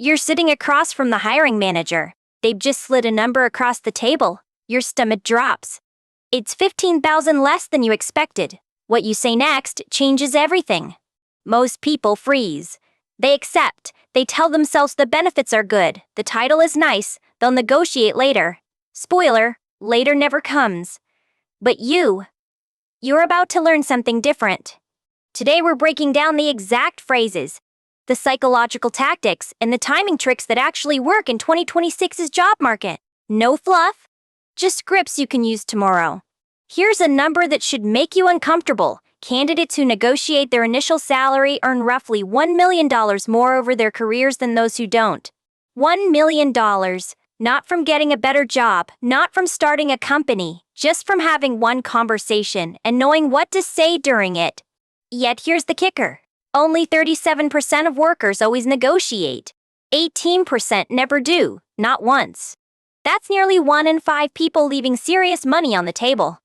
You're sitting across from the hiring manager. They've just slid a number across the table. Your stomach drops. It's 15,000 less than you expected. What you say next changes everything. Most people freeze. They accept. They tell themselves the benefits are good, the title is nice, they'll negotiate later. Spoiler, later never comes. But you're about to learn something different. Today we're breaking down the exact phrases, the psychological tactics, and the timing tricks that actually work in 2026's job market. No fluff, just scripts you can use tomorrow. Here's a number that should make you uncomfortable. Candidates who negotiate their initial salary earn roughly $1 million more over their careers than those who don't. $1 million, not from getting a better job, not from starting a company, just from having one conversation and knowing what to say during it. Yet here's the kicker. Only 37% of workers always negotiate. 18% never do, not once. That's nearly 1 in 5 people leaving serious money on the table.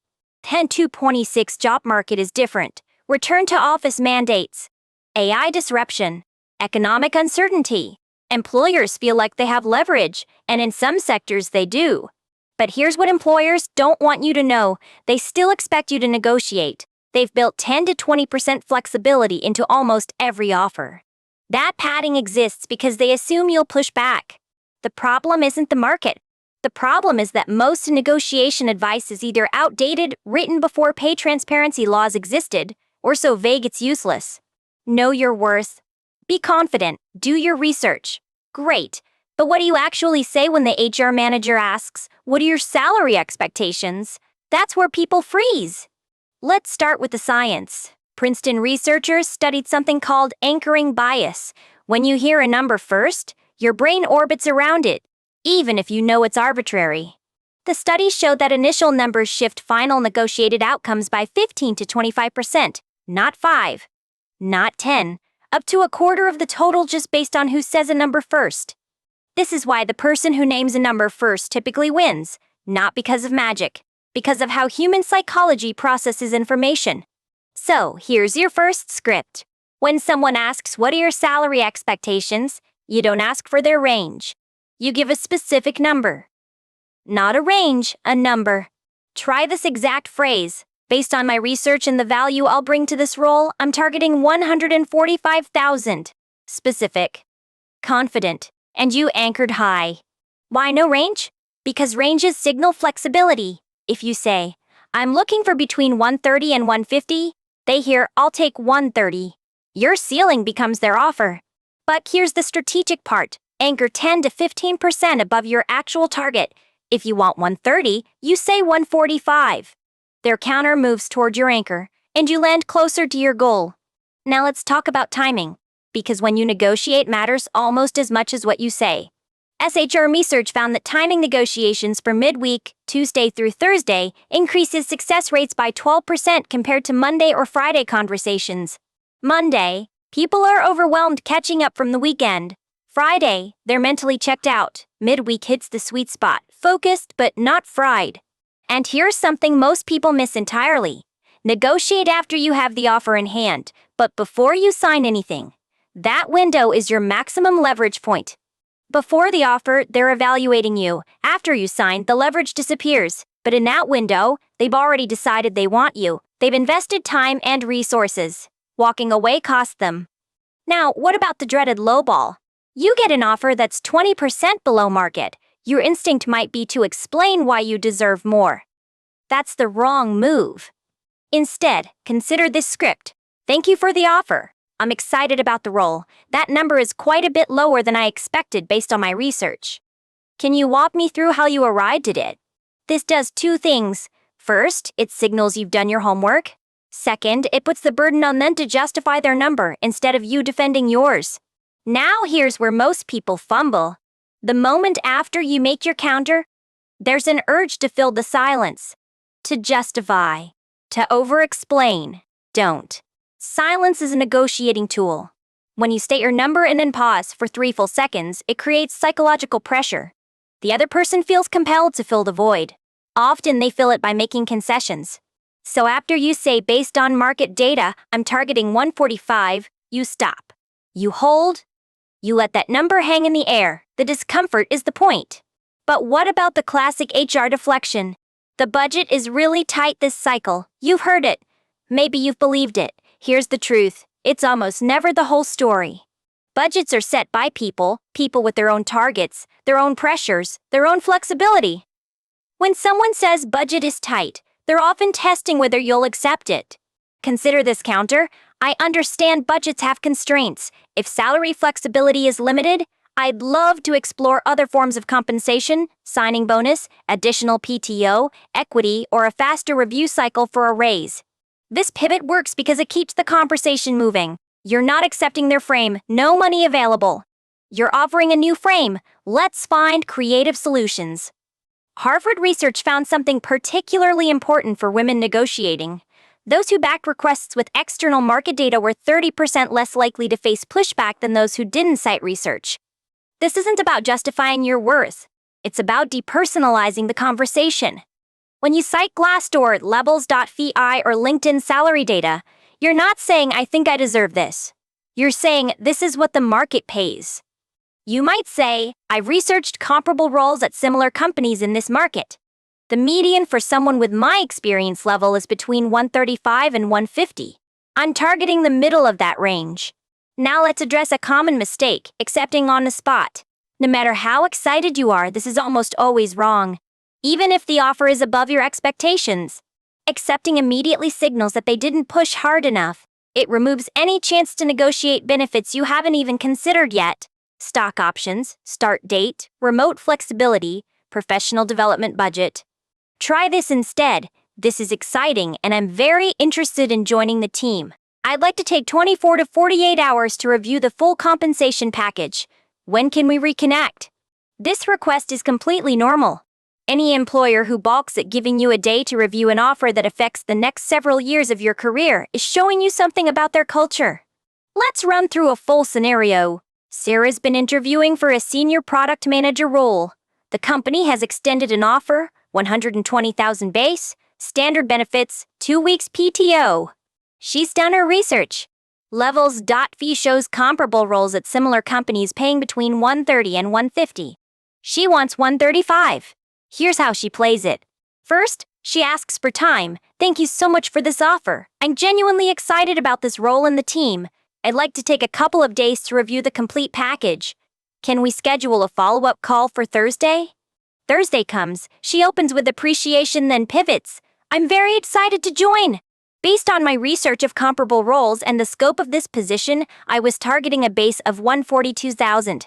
2026 job market is different. Return to office mandates, AI disruption, economic uncertainty. Employers feel like they have leverage, and in some sectors they do. But here's what employers don't want you to know. They still expect you to negotiate. They've built 10 to 20% flexibility into almost every offer. That padding exists because they assume you'll push back. The problem isn't the market. The problem is that most negotiation advice is either outdated, written before pay transparency laws existed, or so vague it's useless. Know your worth. Be confident. Do your research. Great. But what do you actually say when the HR manager asks, "What are your salary expectations?" That's where people freeze. Let's start with the science. Princeton researchers studied something called anchoring bias. When you hear a number first, your brain orbits around it, even if you know it's arbitrary. The study showed that initial numbers shift final negotiated outcomes by 15 to 25%, not 5, not 10, up to a quarter of the total just based on who says a number first. This is why the person who names a number first typically wins, not because of magic, because of how human psychology processes information. So, here's your first script. When someone asks, "What are your salary expectations?" you don't ask for their range. You give a specific number. Not a range, a number. Try this exact phrase. Based on my research and the value I'll bring to this role, I'm targeting 145,000. Specific. Confident. And you anchored high. Why no range? Because ranges signal flexibility. If you say, "I'm looking for between 130 and 150, they hear, "I'll take 130. Your ceiling becomes their offer. But here's the strategic part. Anchor 10 to 15% above your actual target. If you want 130, you say 145. Their counter moves toward your anchor, and you land closer to your goal. Now let's talk about timing, because when you negotiate matters almost as much as what you say. SHR research found that timing negotiations for midweek, Tuesday through Thursday, increases success rates by 12% compared to Monday or Friday conversations. Monday, people are overwhelmed catching up from the weekend. Friday, they're mentally checked out. Midweek hits the sweet spot, focused but not fried. And here's something most people miss entirely. Negotiate after you have the offer in hand, but before you sign anything. That window is your maximum leverage point. Before the offer, they're evaluating you. After you sign, the leverage disappears. But in that window, they've already decided they want you. They've invested time and resources. Walking away costs them. Now, what about the dreaded lowball? You get an offer that's 20% below market. Your instinct might be to explain why you deserve more. That's the wrong move. Instead, consider this script. "Thank you for the offer. I'm excited about the role. That number is quite a bit lower than I expected based on my research. Can you walk me through how you arrived at it?" This does 2 things. First, it signals you've done your homework. Second, it puts the burden on them to justify their number instead of you defending yours. Now here's where most people fumble. The moment after you make your counter, there's an urge to fill the silence, to justify, to over-explain. Don't. Silence is a negotiating tool. When you state your number and then pause for 3 full seconds, it creates psychological pressure. The other person feels compelled to fill the void. Often they fill it by making concessions. So after you say, "Based on market data, I'm targeting 145, you stop. You hold. You let that number hang in the air. The discomfort is the point. But what about the classic HR deflection? The budget is really tight this cycle. You've heard it. Maybe you've believed it. Here's the truth. It's almost never the whole story. Budgets are set by people with their own targets, their own pressures, their own flexibility. When someone says budget is tight, they're often testing whether you'll accept it. Consider this counter. I understand budgets have constraints. If salary flexibility is limited, I'd love to explore other forms of compensation, signing bonus, additional PTO, equity, or a faster review cycle for a raise. This pivot works because it keeps the conversation moving. You're not accepting their frame, no money available. You're offering a new frame. Let's find creative solutions. Harvard research found something particularly important for women negotiating. Those who backed requests with external market data were 30% less likely to face pushback than those who didn't cite research. This isn't about justifying your worth. It's about depersonalizing the conversation. When you cite Glassdoor, lowballs.fi, or LinkedIn salary data, you're not saying, I think I deserve this. You're saying, this is what the market pays. You might say, I've researched comparable roles at similar companies in this market. The median for someone with my experience level is between 135 and 150. I'm targeting the middle of that range. Now let's address a common mistake, accepting on the spot. No matter how excited you are, this is almost always wrong. Even if the offer is above your expectations, accepting immediately signals that they didn't push hard enough. It removes any chance to negotiate benefits you haven't even considered yet. Stock options, start date, remote flexibility, professional development budget. Try this instead. This is exciting and I'm very interested in joining the team. I'd like to take 24 to 48 hours to review the full compensation package. When can we reconnect? This request is completely normal. Any employer who balks at giving you a day to review an offer that affects the next several years of your career is showing you something about their culture. Let's run through a full scenario. Sarah's been interviewing for a senior product manager role. The company has extended an offer, $120,000 base, standard benefits, 2 weeks PTO. She's done her research. Levels.fi shows comparable roles at similar companies paying between $130 and $150. She wants $135. Here's how she plays it. First, she asks for time. Thank you so much for this offer. I'm genuinely excited about this role in the team. I'd like to take a couple of days to review the complete package. Can we schedule a follow-up call for Thursday? Thursday comes. She opens with appreciation, then pivots. I'm very excited to join. Based on my research of comparable roles and the scope of this position, I was targeting a base of $142,000.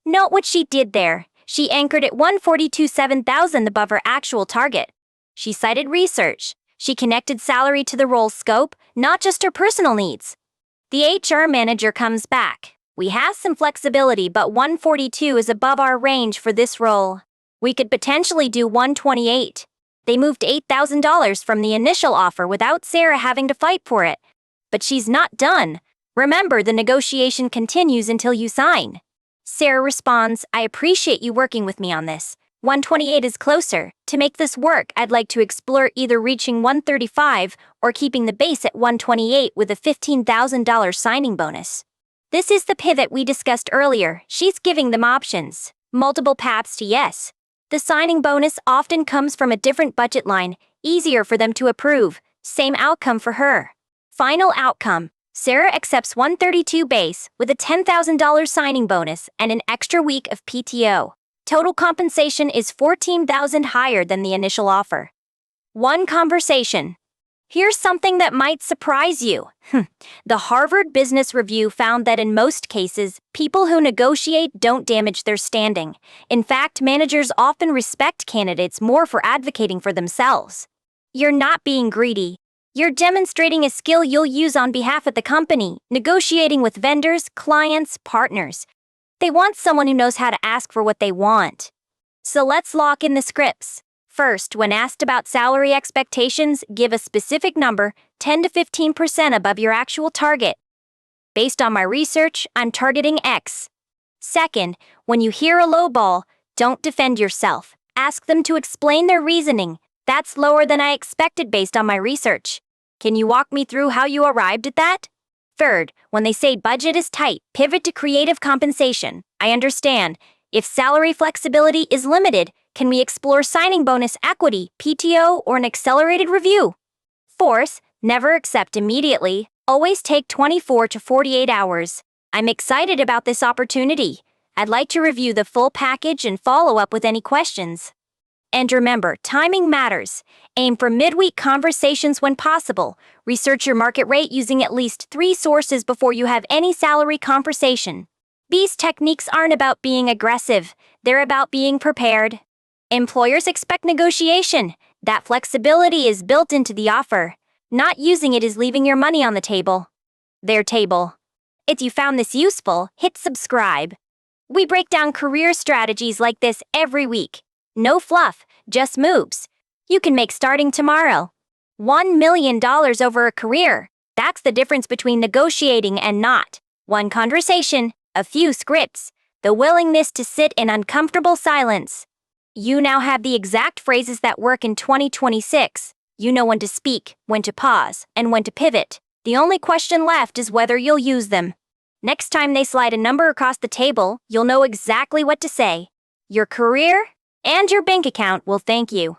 Note what she did there. She anchored at $142,700 above her actual target. She cited research. She connected salary to the role scope, not just her personal needs. The HR manager comes back. We have some flexibility, but 142 is above our range for this role. We could potentially do 128. They moved $8,000 from the initial offer without Sarah having to fight for it. But she's not done. Remember, the negotiation continues until you sign. Sarah responds, I appreciate you working with me on this. 128 is closer. To make this work, I'd like to explore either reaching 135 or keeping the base at 128 with a $15,000 signing bonus. This is the pivot we discussed earlier. She's giving them options. Multiple paths to yes. The signing bonus often comes from a different budget line, easier for them to approve. Same outcome for her. Final outcome. Sarah accepts 132 base with a $10,000 signing bonus and an extra week of PTO. Total compensation is $14,000 higher than the initial offer. One conversation. Here's something that might surprise you. The Harvard Business Review found that in most cases, people who negotiate don't damage their standing. In fact, managers often respect candidates more for advocating for themselves. You're not being greedy. You're demonstrating a skill you'll use on behalf of the company, negotiating with vendors, clients, partners. They want someone who knows how to ask for what they want. So let's lock in the scripts. First, when asked about salary expectations, give a specific number, 10 to 15% above your actual target. Based on my research, I'm targeting X. Second, when you hear a lowball, don't defend yourself. Ask them to explain their reasoning. That's lower than I expected based on my research. Can you walk me through how you arrived at that? Third, when they say budget is tight, pivot to creative compensation. I understand. If salary flexibility is limited, can we explore signing bonus equity, PTO, or an accelerated review? Fourth, never accept immediately. Always take 24 to 48 hours. I'm excited about this opportunity. I'd like to review the full package and follow up with any questions. And remember, timing matters. Aim for midweek conversations when possible. Research your market rate using at least 3 sources before you have any salary conversation. These techniques aren't about being aggressive, they're about being prepared. Employers expect negotiation. That flexibility is built into the offer. Not using it is leaving your money on the table. Their table. If you found this useful, hit subscribe. We break down career strategies like this every week. No fluff, just moves. You can make starting tomorrow. $1 million over a career. That's the difference between negotiating and not. One conversation, a few scripts, the willingness to sit in uncomfortable silence. You now have the exact phrases that work in 2026. You know when to speak, when to pause, and when to pivot. The only question left is whether you'll use them. Next time they slide a number across the table, you'll know exactly what to say. Your career and your bank account will thank you.